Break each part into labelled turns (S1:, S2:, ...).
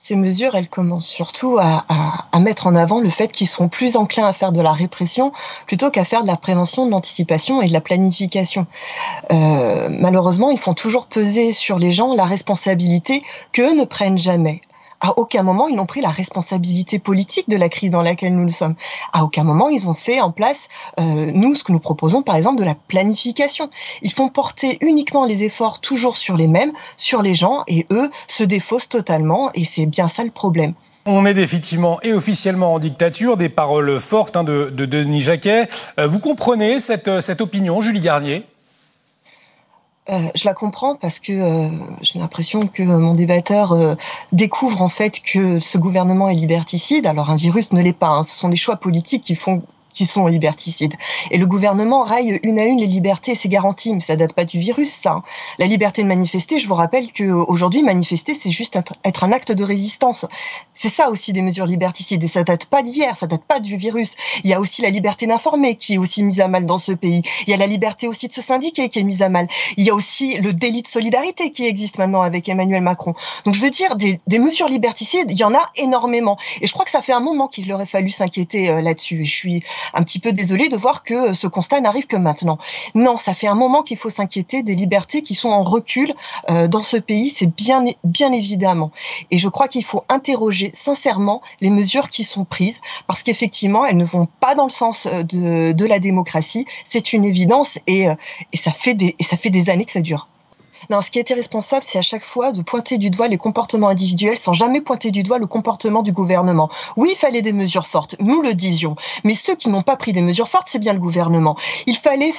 S1: Ces mesures, elles commencent surtout à mettre en avant le fait qu'ils seront plus enclins à faire de la répression plutôt qu'à faire de la prévention, de l'anticipation et de la planification. Malheureusement, ils font toujours peser sur les gens la responsabilité qu'eux ne prennent jamais. À aucun moment, ils n'ont pris la responsabilité politique de la crise dans laquelle nous sommes. À aucun moment, ils ont fait en place, nous, ce que nous proposons, par exemple, de la planification. Ils font porter uniquement les efforts toujours sur les mêmes, sur les gens, et eux se défaussent totalement, et c'est bien ça le problème.
S2: On est effectivement et officiellement en dictature, des paroles fortes de Denis Jacquet. Vous comprenez cette opinion, Julie Garnier ?
S1: Je la comprends parce que j'ai l'impression que mon débatteur découvre en fait que ce gouvernement est liberticide. Alors un virus ne l'est pas, hein. Ce sont des choix politiques qui sont liberticides. Et le gouvernement raille une à une les libertés et ses garanties, mais ça date pas du virus, ça. Hein. La liberté de manifester, je vous rappelle qu'aujourd'hui, manifester, c'est juste être un acte de résistance. C'est ça aussi des mesures liberticides, et ça date pas d'hier, ça date pas du virus. Il y a aussi la liberté d'informer qui est aussi mise à mal dans ce pays. Il y a la liberté aussi de se syndiquer qui est mise à mal. Il y a aussi le délit de solidarité qui existe maintenant avec Emmanuel Macron. Donc je veux dire, des mesures liberticides, il y en a énormément. Et je crois que ça fait un moment qu'il aurait fallu s'inquiéter là-dessus. Et je suis un petit peu désolée de voir que ce constat n'arrive que maintenant. Non, ça fait un moment qu'il faut s'inquiéter des libertés qui sont en recul dans ce pays, c'est bien évidemment. Et je crois qu'il faut interroger sincèrement les mesures qui sont prises, parce qu'effectivement, elles ne vont pas dans le sens de la démocratie, c'est une évidence, et ça fait des années que ça dure. Non, ce qui est irresponsable, c'est à chaque fois de pointer du doigt les comportements individuels sans jamais pointer du doigt le comportement du gouvernement. Oui, il fallait des mesures fortes, nous le disions. Mais ceux qui n'ont pas pris des mesures fortes, c'est bien le gouvernement. Il fallait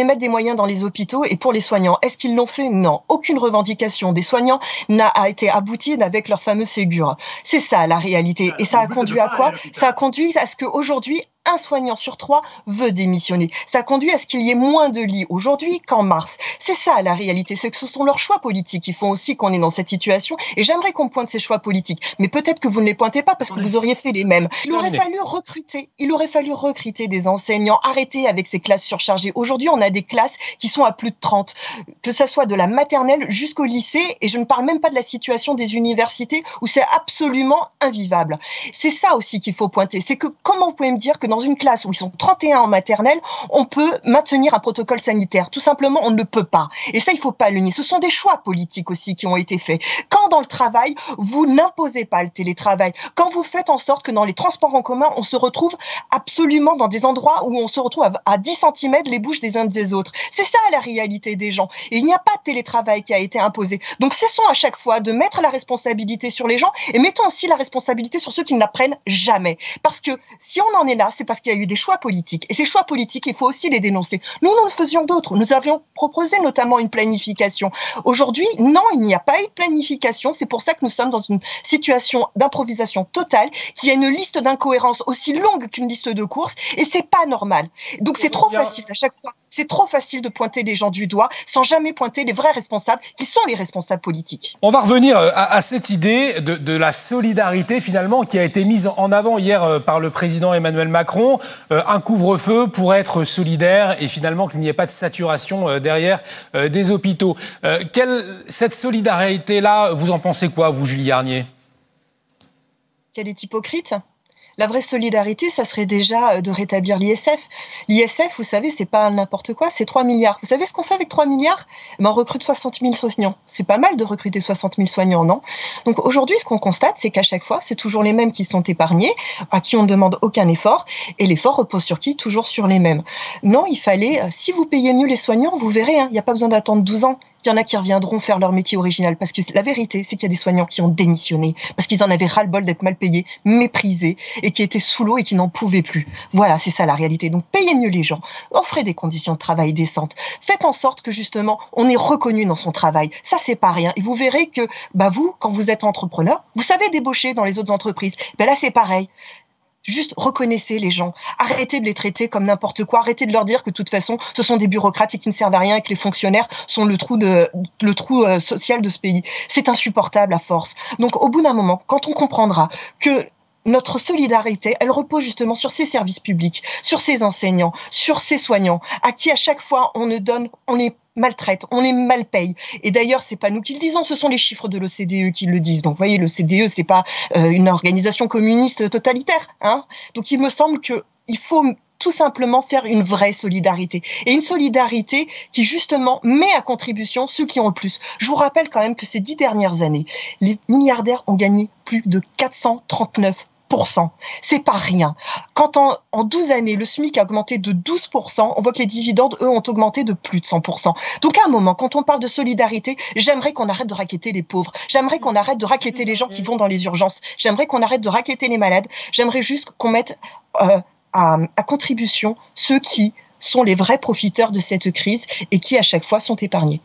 S1: mettre des moyens dans les hôpitaux et pour les soignants. Est-ce qu'ils l'ont fait? Non. Aucune revendication des soignants n'a été aboutie avec leur fameux Ségur. C'est ça la réalité. Et ça a conduit à quoi? Ça a conduit à ce qu'aujourd'hui, un soignant sur 3 veut démissionner. Ça a conduit à ce qu'il y ait moins de lits aujourd'hui qu'en mars. C'est ça la réalité, c'est que ce sont leurs choix politiques qui font aussi qu'on est dans cette situation, et j'aimerais qu'on pointe ces choix politiques. Mais peut-être que vous ne les pointez pas parce que vous auriez fait les mêmes. Il aurait fallu recruter des enseignants, arrêter avec ces classes surchargées. Aujourd'hui, on a des classes qui sont à plus de 30, que ça soit de la maternelle jusqu'au lycée, et je ne parle même pas de la situation des universités où c'est absolument invivable. C'est ça aussi qu'il faut pointer, c'est que comment vous pouvez me dire que dans une classe où ils sont 31 en maternelle, on peut maintenir un protocole sanitaire. Tout simplement, on ne peut pas. Et ça, il ne faut pas le nier. Ce sont des choix politiques aussi qui ont été faits. Quand dans le travail, vous n'imposez pas le télétravail, quand vous faites en sorte que dans les transports en commun, on se retrouve absolument dans des endroits où on se retrouve à 10 cm les bouches des uns des autres. C'est ça la réalité des gens. Et il n'y a pas de télétravail qui a été imposé. Donc cessons à chaque fois de mettre la responsabilité sur les gens et mettons aussi la responsabilité sur ceux qui ne la prennent jamais. Parce que si on en est là, c'est parce qu'il y a eu des choix politiques. Et ces choix politiques, il faut aussi les dénoncer. Nous le faisions d'autres. Nous avions proposé notamment une planification. Aujourd'hui, non, il n'y a pas eu de planification. C'est pour ça que nous sommes dans une situation d'improvisation totale, qu'il y a une liste d'incohérences aussi longue qu'une liste de courses, et c'est pas normal. Donc c'est trop facile à chaque fois. C'est trop facile de pointer les gens du doigt sans jamais pointer les vrais responsables, qui sont les responsables politiques.
S2: On va revenir à cette idée de la solidarité, finalement, qui a été mise en avant hier par le président Emmanuel Macron. Un couvre-feu pour être solidaire et finalement qu'il n'y ait pas de saturation derrière des hôpitaux. Cette solidarité-là, vous en pensez quoi, vous, Julie Garnier ?
S1: Qu'elle est hypocrite ? La vraie solidarité, ça serait déjà de rétablir l'ISF. L'ISF, vous savez, c'est pas n'importe quoi, c'est 3 milliards. Vous savez ce qu'on fait avec 3 milliards ? On recrute 60 000 soignants. C'est pas mal de recruter 60 000 soignants, non ? Donc aujourd'hui, ce qu'on constate, c'est qu'à chaque fois, c'est toujours les mêmes qui sont épargnés, à qui on ne demande aucun effort, et l'effort repose sur qui ? Toujours sur les mêmes. Non, il fallait, si vous payez mieux les soignants, vous verrez, il n'y a pas besoin d'attendre 12 ans. Il y en a qui reviendront faire leur métier original. Parce que la vérité, c'est qu'il y a des soignants qui ont démissionné. Parce qu'ils en avaient ras-le-bol d'être mal payés, méprisés, et qui étaient sous l'eau et qui n'en pouvaient plus. Voilà, c'est ça la réalité. Donc payez mieux les gens. Offrez des conditions de travail décentes. Faites en sorte que justement, on est reconnu dans son travail. Ça, c'est pas rien. Et vous verrez que, vous, quand vous êtes entrepreneur, vous savez débaucher dans les autres entreprises. Là, c'est pareil. Juste reconnaissez les gens, arrêtez de les traiter comme n'importe quoi, arrêtez de leur dire que de toute façon ce sont des bureaucrates et qui ne servent à rien et que les fonctionnaires sont le trou social de ce pays. C'est insupportable à force. Donc au bout d'un moment, quand on comprendra que notre solidarité, elle repose justement sur ces services publics, sur ces enseignants, sur ces soignants, à qui à chaque fois on maltraite, on les mal paye. Et d'ailleurs, c'est pas nous qui le disons, ce sont les chiffres de l'OCDE qui le disent. Donc, vous voyez, l'OCDE, c'est pas une organisation communiste totalitaire, hein. Donc, il me semble que il faut tout simplement faire une vraie solidarité. Et une solidarité qui, justement, met à contribution ceux qui ont le plus. Je vous rappelle quand même que ces 10 dernières années, les milliardaires ont gagné plus de 439%. C'est pas rien. Quand en 12 années, le SMIC a augmenté de 12%, on voit que les dividendes, eux, ont augmenté de plus de 100%. Donc, à un moment, quand on parle de solidarité, j'aimerais qu'on arrête de racketter les pauvres. J'aimerais qu'on arrête de racketter les gens qui vont dans les urgences. J'aimerais qu'on arrête de racketter les malades. J'aimerais juste qu'on mette à contribution ceux qui sont les vrais profiteurs de cette crise et qui, à chaque fois, sont épargnés.